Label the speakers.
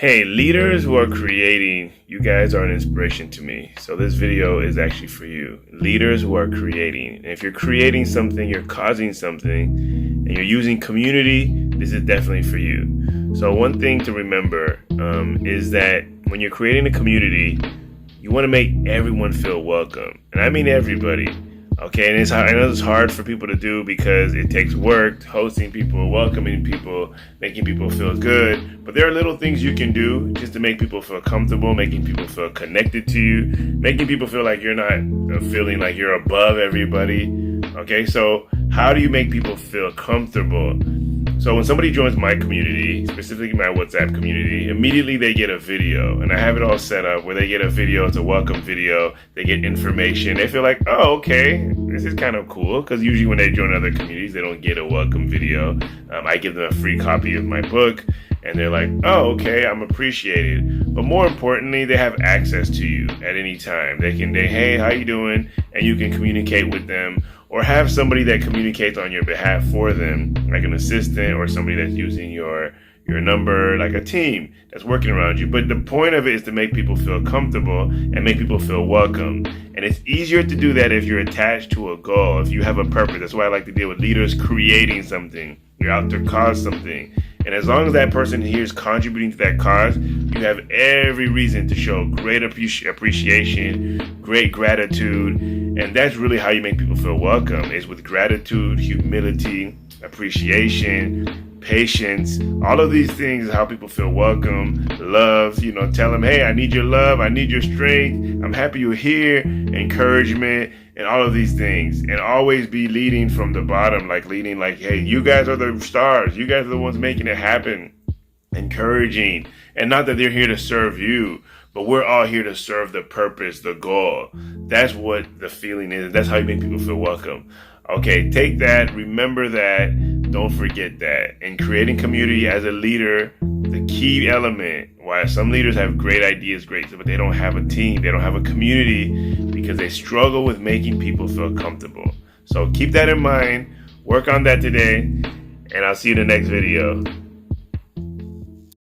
Speaker 1: Hey, leaders who are creating, you guys are an inspiration to me. So this video is actually for you. Leaders who are creating. And if you're creating something, you're causing something, and you're using community, this is definitely for you. So one thing to remember is that when you're creating a community, you want to make everyone feel welcome. And I mean everybody. Okay, and I know it's hard for people to do because it takes work, hosting people, welcoming people, making people feel good. But there are little things you can do just to make people feel comfortable, making people feel connected to you, making people feel like you're not feeling like you're above everybody. Okay, so how do you make people feel comfortable? So when somebody joins my community, specifically my WhatsApp community, immediately they get a video, and I have it all set up where they get a video. It's a welcome video. They get information. They feel like, oh, okay, this is kind of cool, because usually when they join other communities, they don't get a welcome video. I give them a free copy of my book, and they're like, oh, okay, I'm appreciated. But more importantly, they have access to you at any time. Hey, how you doing? And you can communicate with them, or have somebody that communicates on your behalf for them, like an assistant or somebody that's using your number, like a team that's working around you. But the point of it is to make people feel comfortable and make people feel welcome. And it's easier to do that if you're attached to a goal, if you have a purpose. That's why I like to deal with leaders creating something. You're out to cause something. And as long as that person here is contributing to that cause, you have every reason to show great appreciation, great gratitude. And that's really how you make people feel welcome, is with gratitude, humility, appreciation, patience. All of these things is how people feel welcome, love. Tell them, hey, I need your love, I need your strength, I'm happy you're here, encouragement, and all of these things. And always be leading from the bottom, leading like, hey, you guys are the stars, you guys are the ones making it happen. Encouraging. And not that they're here to serve you, but we're all here to serve the purpose, the goal. That's what the feeling is. That's how you make people feel welcome. Okay, take that, remember that, don't forget that. And creating community as a leader, the key element, why some leaders have great ideas, but they don't have a team, they don't have a community, because they struggle with making people feel comfortable. So keep that in mind, work on that today, and I'll see you in the next video.